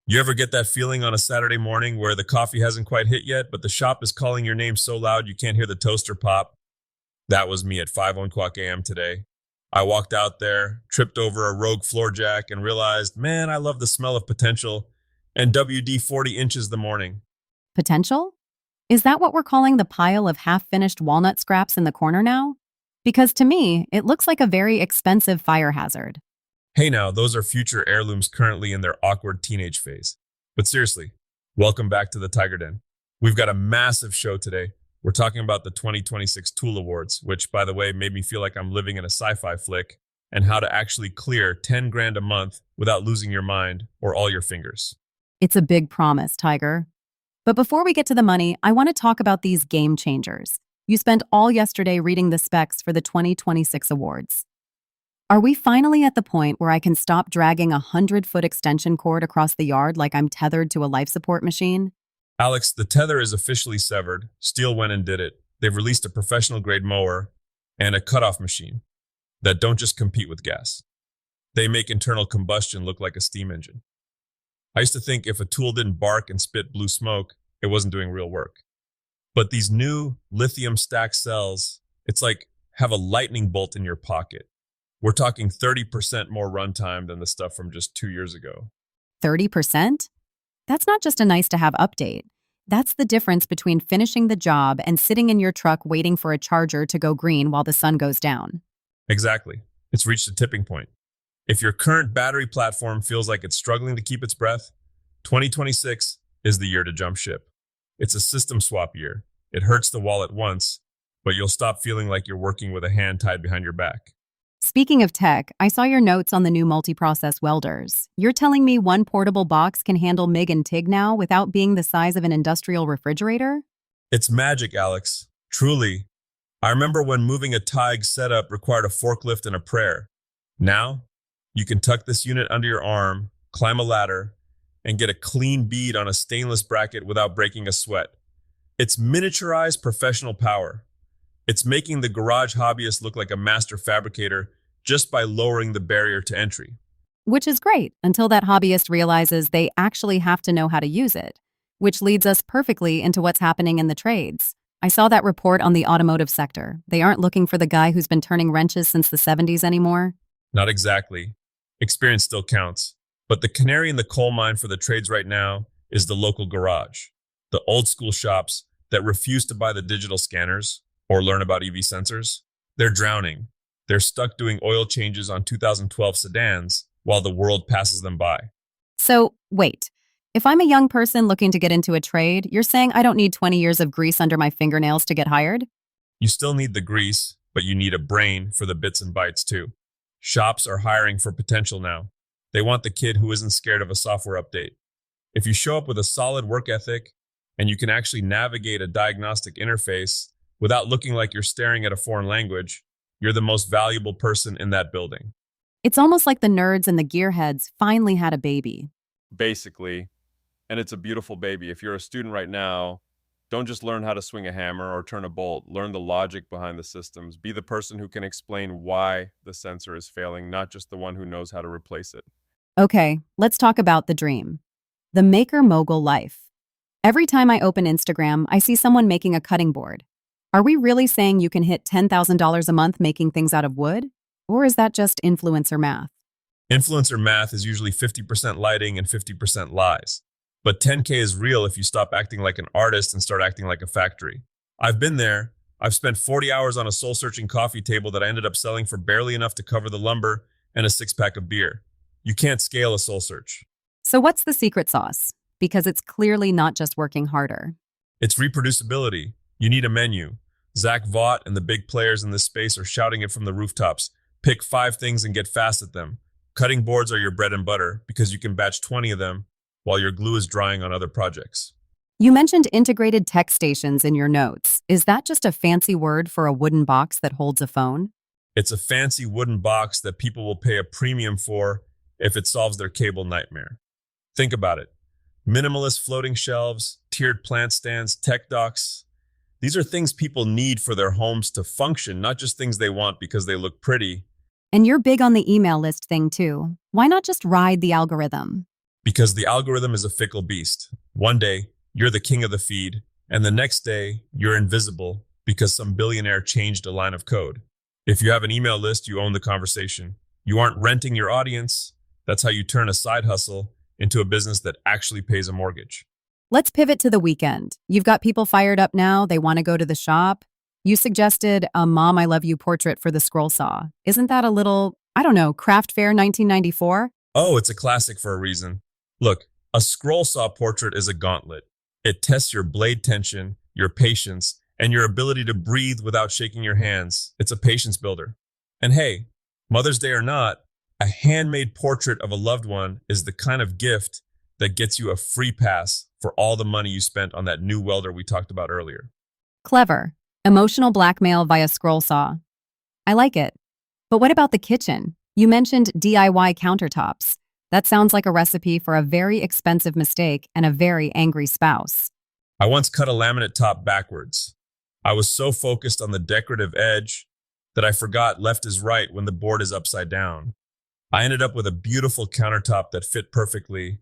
You ever get that feeling on a Saturday morning where the coffee hasn't quite hit yet, but the shop is calling your name so loud you can't hear the toaster pop? That was me at 5 o'clock a.m. today. I walked out there, tripped over a rogue floor jack, and realized, man, I love the smell of potential and WD 40 inches the morning. Potential? Is that what we're calling the pile of half-finished walnut scraps in the corner now? Because to me, it looks like a very expensive fire hazard. Hey now, those are future heirlooms currently in their awkward teenage phase. But seriously, welcome back to the TigerDen. We've got a massive show today. We're talking about the 2026 Tool Awards, which, by the way, made me feel like I'm living in a sci-fi flick, and how to actually clear 10 grand a month without losing your mind or all your fingers. It's a big promise, Tiger. But before we get to the money, I want to talk about these game changers. You spent all yesterday reading the specs for the 2026 awards. Are we finally at the point where I can stop dragging a 100-foot extension cord across the yard like I'm tethered to a life support machine? Alex, the tether is officially severed. Steel went and did it. They've released a professional-grade mower and a cutoff machine that don't just compete with gas. They make internal combustion look like a steam engine. I used to think if a tool didn't bark and spit blue smoke, it wasn't doing real work. But these new lithium stack cells, it's like have a lightning bolt in your pocket. We're talking 30% more runtime than the stuff from just 2 years ago. 30%? That's not just a nice-to-have update. That's the difference between finishing the job and sitting in your truck waiting for a charger to go green while the sun goes down. Exactly. It's reached a tipping point. If your current battery platform feels like it's struggling to keep its breath, 2026 is the year to jump ship. It's a system swap year. It hurts the wallet once, but you'll stop feeling like you're working with a hand tied behind your back. Speaking of tech, I saw your notes on the new multi-process welders. You're telling me one portable box can handle MIG and TIG now without being the size of an industrial refrigerator? It's magic, Alex. Truly. I remember when moving a TIG setup required a forklift and a prayer. Now, you can tuck this unit under your arm, climb a ladder, and get a clean bead on a stainless bracket without breaking a sweat. It's miniaturized professional power. It's making the garage hobbyist look like a master fabricator just by lowering the barrier to entry. Which is great, until that hobbyist realizes they actually have to know how to use it, which leads us perfectly into what's happening in the trades. I saw that report on the automotive sector. They aren't looking for the guy who's been turning wrenches since the 70s anymore. Not exactly. Experience still counts. But the canary in the coal mine for the trades right now is the local garage. The old school shops that refuse to buy the digital scanners or learn about EV sensors. They're drowning. They're stuck doing oil changes on 2012 sedans while the world passes them by. So, wait. If I'm a young person looking to get into a trade, you're saying I don't need 20 years of grease under my fingernails to get hired? You still need the grease, but you need a brain for the bits and bytes too. Shops are hiring for potential now. They want the kid who isn't scared of a software update. If you show up with a solid work ethic and you can actually navigate a diagnostic interface without looking like you're staring at a foreign language, you're the most valuable person in that building. It's almost like the nerds and the gearheads finally had a baby. Basically. And it's a beautiful baby. If you're a student right now, don't just learn how to swing a hammer or turn a bolt. Learn the logic behind the systems. Be the person who can explain why the sensor is failing, not just the one who knows how to replace it. Okay, let's talk about the dream. The maker mogul life. Every time I open Instagram, I see someone making a cutting board. Are we really saying you can hit $10,000 a month making things out of wood? Or is that just influencer math? Influencer math is usually 50% lighting and 50% lies. But 10K is real if you stop acting like an artist and start acting like a factory. I've been there. I've spent 40 hours on a soul-searching coffee table that I ended up selling for barely enough to cover the lumber and a six-pack of beer. You can't scale a soul search. So what's the secret sauce? Because it's clearly not just working harder. It's reproducibility. You need a menu. Zach Vaught and the big players in this space are shouting it from the rooftops. Pick 5 things and get fast at them. Cutting boards are your bread and butter because you can batch 20 of them while your glue is drying on other projects. You mentioned integrated tech stations in your notes. Is that just a fancy word for a wooden box that holds a phone? It's a fancy wooden box that people will pay a premium for if it solves their cable nightmare. Think about it. Minimalist floating shelves, tiered plant stands, tech docks. These are things people need for their homes to function, not just things they want because they look pretty. And you're big on the email list thing too. Why not just ride the algorithm? Because the algorithm is a fickle beast. One day, you're the king of the feed, and the next day, you're invisible because some billionaire changed a line of code. If you have an email list, you own the conversation. You aren't renting your audience. That's how you turn a side hustle into a business that actually pays a mortgage. Let's pivot to the weekend. You've got people fired up now. They want to go to the shop. You suggested a Mom, I Love You portrait for the scroll saw. Isn't that a little, I don't know, craft fair 1994? Oh, it's a classic for a reason. Look, a scroll saw portrait is a gauntlet. It tests your blade tension, your patience, and your ability to breathe without shaking your hands. It's a patience builder. And hey, Mother's Day or not, a handmade portrait of a loved one is the kind of gift that gets you a free pass for all the money you spent on that new welder we talked about earlier. Clever. Emotional blackmail via scroll saw. I like it. But what about the kitchen? You mentioned DIY countertops. That sounds like a recipe for a very expensive mistake and a very angry spouse. I once cut a laminate top backwards. I was so focused on the decorative edge that I forgot left is right when the board is upside down. I ended up with a beautiful countertop that fit perfectly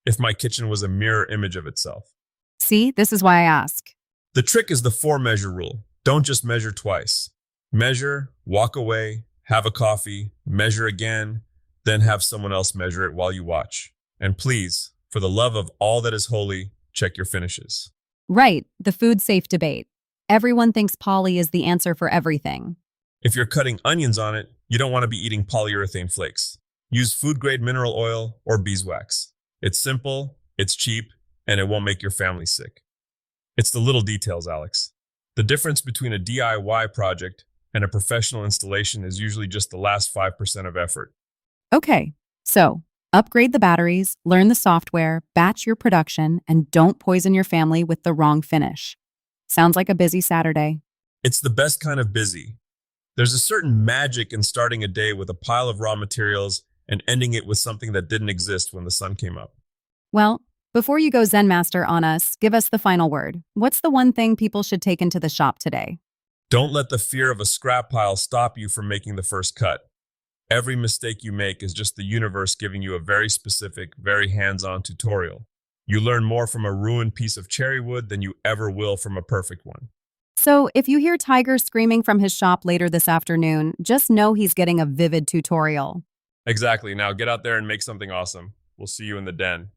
if my kitchen was a mirror image of itself. See, this is why I ask. The trick is the 4-measure rule. Don't just measure twice. Measure, walk away, have a coffee, measure again, then have someone else measure it while you watch. And please, for the love of all that is holy, check your finishes. Right, the food safe debate. Everyone thinks poly is the answer for everything. If you're cutting onions on it, you don't want to be eating polyurethane flakes. Use food-grade mineral oil or beeswax. It's simple, it's cheap, and it won't make your family sick. It's the little details, Alex. The difference between a DIY project and a professional installation is usually just the last 5% of effort. Okay, so upgrade the batteries, learn the software, batch your production, and don't poison your family with the wrong finish. Sounds like a busy Saturday. It's the best kind of busy. There's a certain magic in starting a day with a pile of raw materials and ending it with something that didn't exist when the sun came up. Well, before you go Zen Master on us, give us the final word. What's the one thing people should take into the shop today? Don't let the fear of a scrap pile stop you from making the first cut. Every mistake you make is just the universe giving you a very specific, very hands-on tutorial. You learn more from a ruined piece of cherry wood than you ever will from a perfect one. So, if you hear Tiger screaming from his shop later this afternoon, just know he's getting a vivid tutorial. Exactly. Now get out there and make something awesome. We'll see you in the den.